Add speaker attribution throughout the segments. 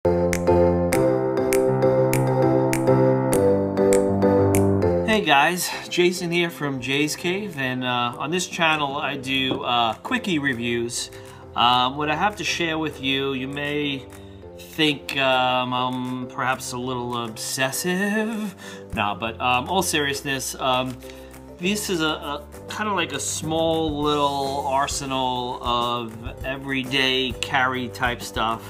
Speaker 1: Hey guys, Jason here from Jay's Cave, and on this channel I do quickie reviews. What I have to share with you, you may think I'm perhaps a little obsessive. No, but all seriousness, this is a kind of like a small little arsenal of everyday carry type stuff.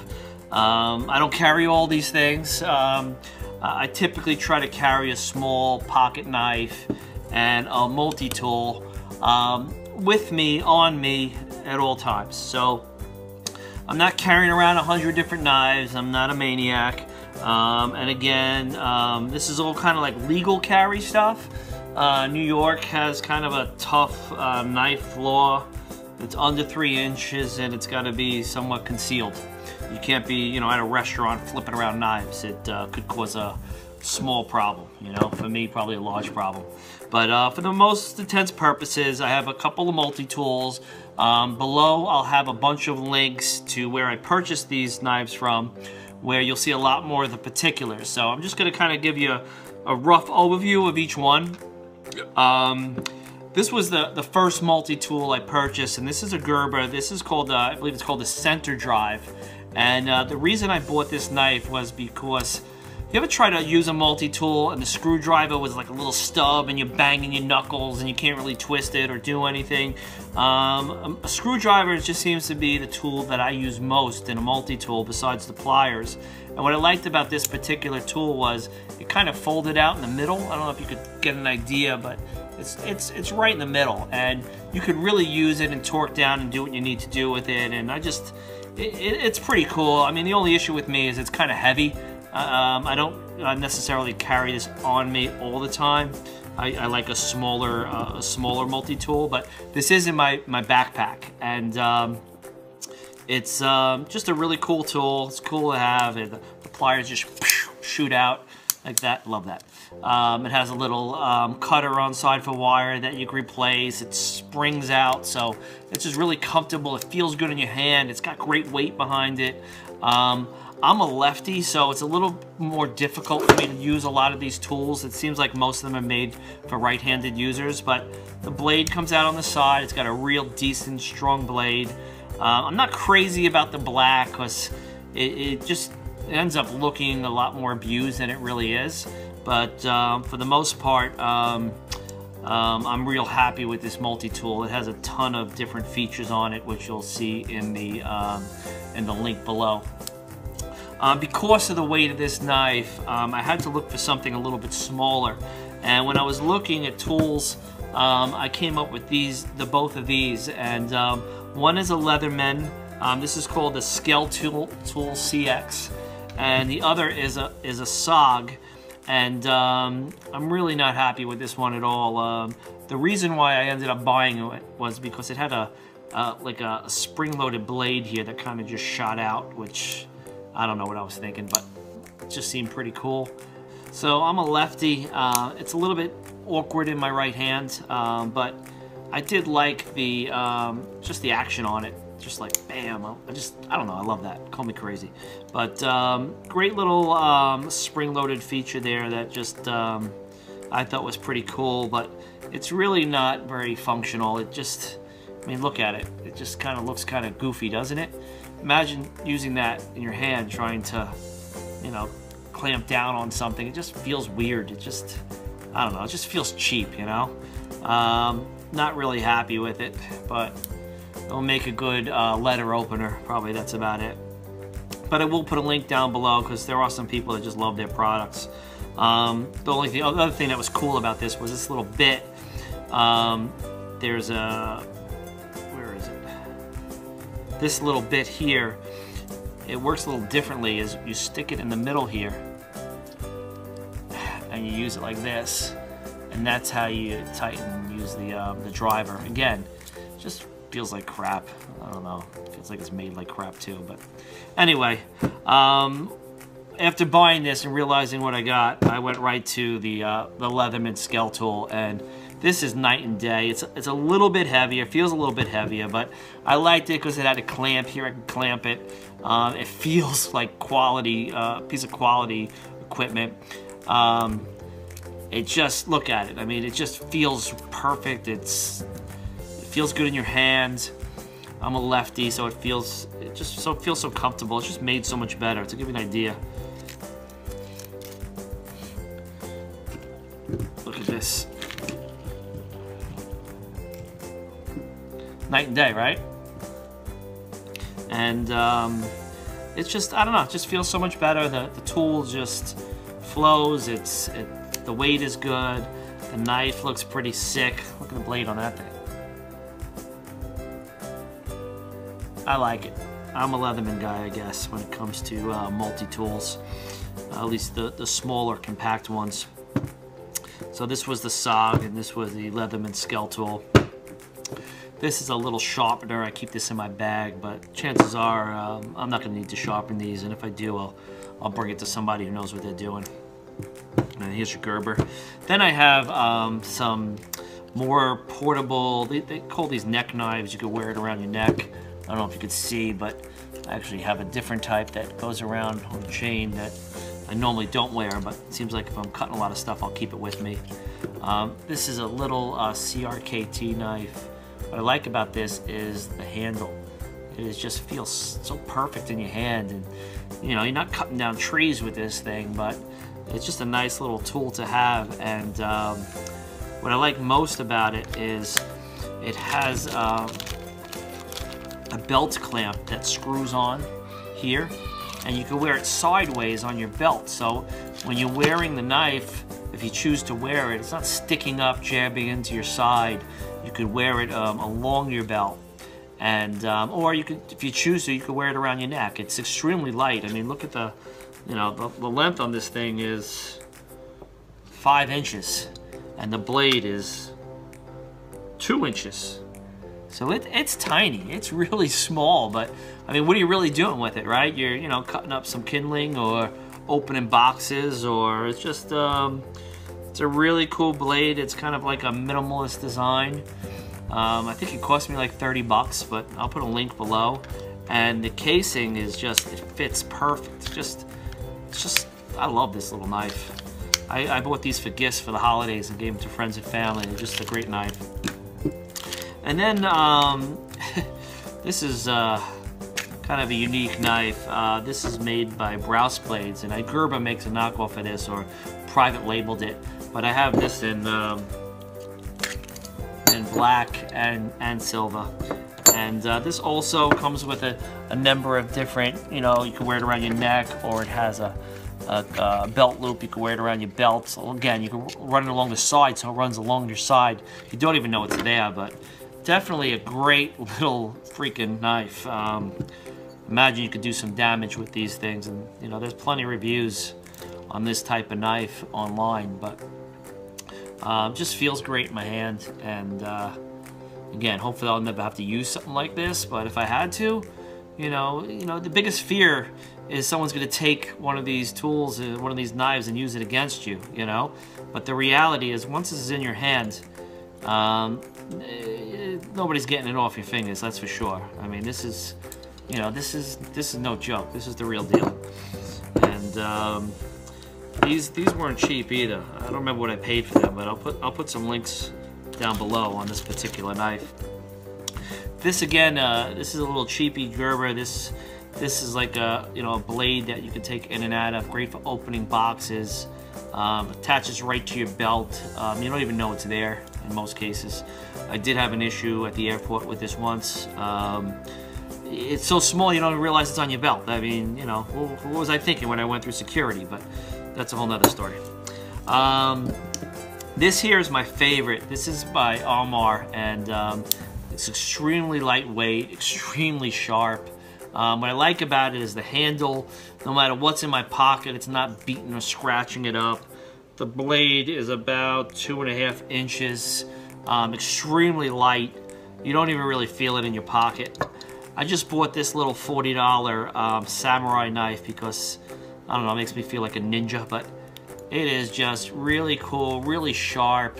Speaker 1: I don't carry all these things. I typically try to carry a small pocket knife and a multi-tool with me, on me, at all times. So I'm not carrying around 100 different knives. I'm not a maniac. And again, this is all kind of like legal carry stuff. New York has kind of a tough knife law. It's under 3 inches and it's got to be somewhat concealed. You can't be, you know, at a restaurant flipping around knives. It could cause a small problem, you know. For me, probably a large problem. But for the most intents purposes, I have a couple of multi-tools. Below, I'll have a bunch of links to where I purchased these knives from, where you'll see a lot more of the particulars. So I'm just going to kind of give you a rough overview of each one. This was the first multi-tool I purchased, and this is a Gerber. This is called, I believe it's called the Center Drive. And the reason I bought this knife was because you ever try to use a multi-tool and the screwdriver was like a little stub and you're banging your knuckles and you can't really twist it or do anything? A screwdriver just seems to be the tool that I use most in a multi-tool besides the pliers. And what I liked about this particular tool was it kind of folded out in the middle. I don't know if you could get an idea, but it's right in the middle, and you could really use it and torque down and do what you need to do with it. And it's pretty cool. I mean, the only issue with me is it's kind of heavy. I don't necessarily carry this on me all the time. I like a smaller multi-tool, but this is in my backpack, and it's just a really cool tool. It's cool to have. The pliers just shoot out like that. Love that. It has a little cutter on side for wire that you can replace. It springs out, so it's just really comfortable. It feels good in your hand. It's got great weight behind it. I'm a lefty, so it's a little more difficult for me to use a lot of these tools. It seems like most of them are made for right-handed users, but the blade comes out on the side. It's got a real decent, strong blade. I'm not crazy about the black because it just ends up looking a lot more abused than it really is. But for the most part, I'm real happy with this multi-tool. It has a ton of different features on it, which you'll see in the link below. Because of the weight of this knife, I had to look for something a little bit smaller. And when I was looking at tools, I came up with both of these. And one is a Leatherman. This is called the Skeletool CX, and the other is a SOG. And I'm really not happy with this one at all. The reason why I ended up buying it was because it had like a spring-loaded blade here that kind of just shot out, which I don't know what I was thinking, but it just seemed pretty cool. So I'm a lefty. It's a little bit awkward in my right hand, but I did like just the action on it. Just like bam, I don't know, I love that. Call me crazy, but great little spring-loaded feature there that just I thought was pretty cool. But it's really not very functional. I mean, look at it. It just kind of looks kind of goofy, doesn't it? Imagine using that in your hand, trying to, you know, clamp down on something. It just feels weird. I don't know. It just feels cheap, you know. Not really happy with it, but it'll make a good letter opener. Probably that's about it. But I will put a link down below because there are some people that just love their products. The other thing that was cool about this was this little bit. There's a, where is it? This little bit here. It works a little differently. Is you stick it in the middle here, and you use it like this, and that's how you tighten and use the driver. Again, just feels like crap. I don't know. Feels like it's made like crap too. But anyway, after buying this and realizing what I got, I went right to the Leatherman Skeletool, and This is night and day. It's a little bit heavier, feels a little bit heavier, but I liked it because it had a clamp here. I can clamp it. It feels like quality, piece of quality equipment. It just, look at it. I mean, it just feels perfect. It feels good in your hand. I'm a lefty, so it feels so comfortable. It's just made so much better. To give you an idea. Look at this. Night and day, right? And it's just, I don't know, it just feels so much better. The tool just flows. The weight is good. The knife looks pretty sick. Look at the blade on that thing. I like it. I'm a Leatherman guy, I guess, when it comes to multi-tools. At least the smaller, compact ones. So this was the SOG, and this was the Leatherman Skeletool. This is a little sharpener. I keep this in my bag, but chances are I'm not going to need to sharpen these, and if I do, I'll bring it to somebody who knows what they're doing. And here's your Gerber. Then I have some more portable, they call these neck knives. You can wear it around your neck. I don't know if you could see, but I actually have a different type that goes around on a chain that I normally don't wear, but it seems like if I'm cutting a lot of stuff, I'll keep it with me. This is a little CRKT knife. What I like about this is the handle. It just feels so perfect in your hand, and you know, you're not cutting down trees with this thing, but it's just a nice little tool to have. And what I like most about it is it has a belt clamp that screws on here, and you can wear it sideways on your belt. So when you're wearing the knife, if you choose to wear it, it's not sticking up, jabbing into your side. You could wear it along your belt, and or you could, if you choose to, you could wear it around your neck. It's extremely light. I mean, look at the, you know, the length on this thing is 5 inches, and the blade is 2 inches. So it's tiny. It's really small, but I mean, what are you really doing with it, right? You're, you know, cutting up some kindling or opening boxes, or it's just it's a really cool blade. It's kind of like a minimalist design. I think it cost me like 30 bucks, but I'll put a link below. And the casing is just, it fits perfect. It's just, I love this little knife. I bought these for gifts for the holidays and gave them to friends and family. It's just a great knife. And then this is kind of a unique knife. This is made by Brous Blades, and Gerber makes a knockoff of this, or private labeled it. But I have this in black and silver. And this also comes with a number of different, you know, you can wear it around your neck, or it has a belt loop. You can wear it around your belt. So again, you can run it along the side, so it runs along your side. You don't even know it's there, but definitely a great little freaking knife. Imagine you could do some damage with these things, and you know, there's plenty of reviews on this type of knife online, but just feels great in my hand. And again, hopefully I'll never have to use something like this, but if I had to, you know, the biggest fear is someone's going to take one of these tools, one of these knives, and use it against you, you know. But the reality is, once this is in your hand, nobody's getting it off your fingers, that's for sure. I mean, this is, you know, this is no joke. This is the real deal. And these weren't cheap either. I don't remember what I paid for them, but I'll put some links down below on this particular knife. This again, this is a little cheapy Gerber. This is like a, you know, a blade that you can take in and out of. Great for opening boxes. Attaches right to your belt. You don't even know it's there in most cases. I did have an issue at the airport with this once. It's so small you don't even realize it's on your belt. I mean, you know, what was I thinking when I went through security? But that's a whole nother story. This here is my favorite. This is by Armor, and it's extremely lightweight, extremely sharp. What I like about it is the handle. No matter what's in my pocket, it's not beating or scratching it up. The blade is about 2.5 inches. Extremely light. You don't even really feel it in your pocket. I just bought this little $40 samurai knife because, I don't know, it makes me feel like a ninja, but it is just really cool, really sharp,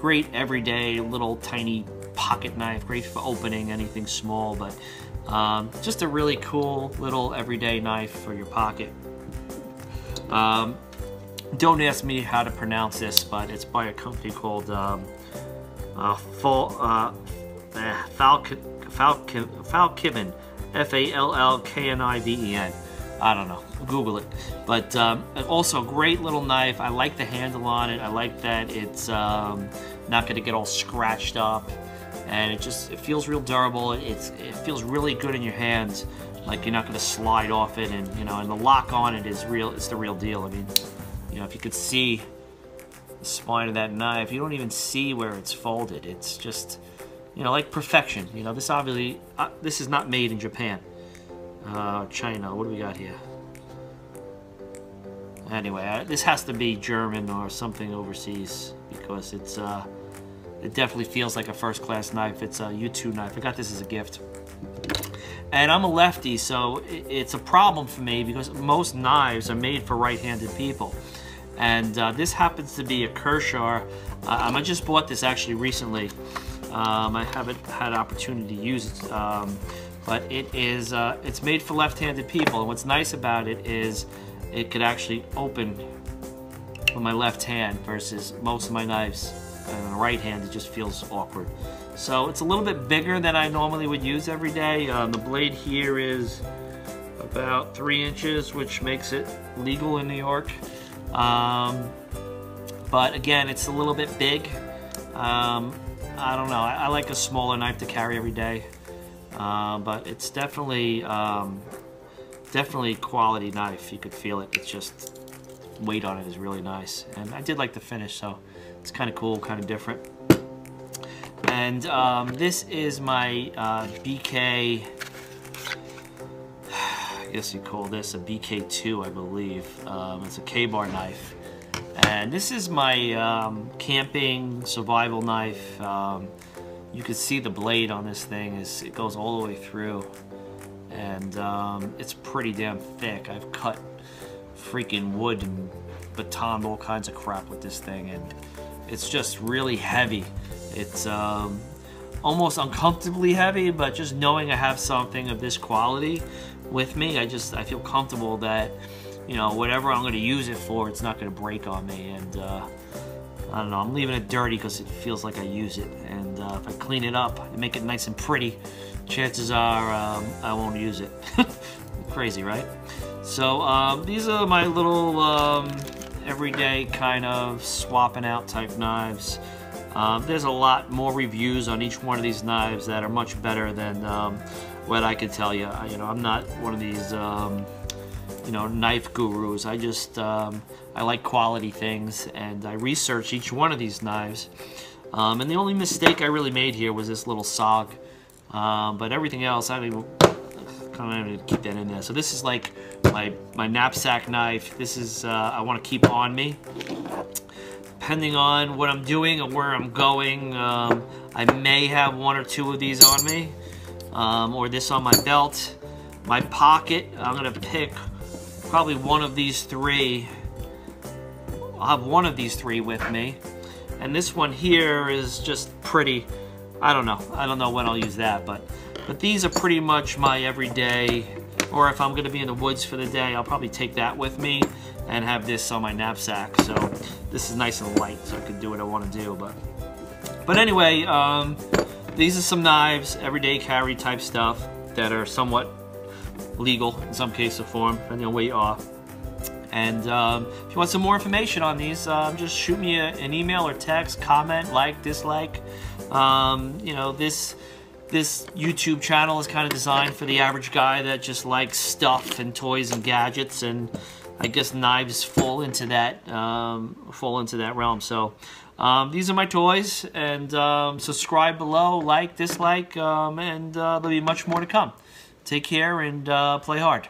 Speaker 1: great everyday little tiny pocket knife, great for opening anything small, but just a really cool little everyday knife for your pocket. Don't ask me how to pronounce this, but it's by a company called Fallkniven, Fallkniven. I don't know, Google it. But also a great little knife. I like the handle on it. I like that it's not going to get all scratched up, and it feels real durable. It feels really good in your hands, like you're not going to slide off it, and and the lock on it is real. It's the real deal. I mean, if you could see the spine of that knife, you don't even see where it's folded. It's just, like perfection. This obviously, this is not made in Japan. China, what do we got here? Anyway, this has to be German or something overseas, because it definitely feels like a first-class knife. It's a U2 knife. I got this as a gift. And I'm a lefty, so it's a problem for me because most knives are made for right-handed people. And this happens to be a Kershaw. I just bought this actually recently. I haven't had an opportunity to use it, but it's made for left-handed people. And what's nice about it is it could actually open with my left hand versus most of my knives on the right hand. It just feels awkward. So it's a little bit bigger than I normally would use every day. The blade here is about 3 inches, which makes it legal in New York. But again, it's a little bit big. I don't know. I like a smaller knife to carry every day, but it's definitely quality knife. You could feel it. It's just weight on it is really nice, and I did like the finish, so it's kind of cool, kind of different. And this is my BK. I guess you call this a BK2, I believe. It's a K-bar knife. And this is my camping survival knife. You can see the blade on this thing, it goes all the way through. And it's pretty damn thick. I've cut freaking wood and baton, all kinds of crap with this thing. And it's just really heavy. It's almost uncomfortably heavy, but just knowing I have something of this quality with me, I feel comfortable that, whatever I'm going to use it for, it's not going to break on me. And I don't know, I'm leaving it dirty because it feels like I use it. And if I clean it up and make it nice and pretty, chances are I won't use it. Crazy, right? So these are my little everyday kind of swapping out type knives. There's a lot more reviews on each one of these knives that are much better than what I could tell you. I'm not one of these knife gurus. I just I like quality things, and I research each one of these knives. And the only mistake I really made here was this little sog, but everything else, I mean, kind of keep that in there. So this is like my knapsack knife. This is I want to keep on me. Depending on what I'm doing or where I'm going, I may have 1 or 2 of these on me, or this on my belt. My pocket, I'm going to pick probably one of these 3. I'll have one of these 3 with me. And this one here is just pretty, I don't know when I'll use that, but these are pretty much my everyday, or if I'm going to be in the woods for the day, I'll probably take that with me and have this on my knapsack. So this is nice and light, so I can do what I want to do. But anyway, these are some knives, everyday carry type stuff that are somewhat legal in some case or form, depending on where you are. And if you want some more information on these, just shoot me an email or text, comment, like, dislike. This YouTube channel is kind of designed for the average guy that just likes stuff and toys and gadgets, and I guess knives fall into that realm. So these are my toys, and subscribe below, like, dislike, and there'll be much more to come. Take care and play hard.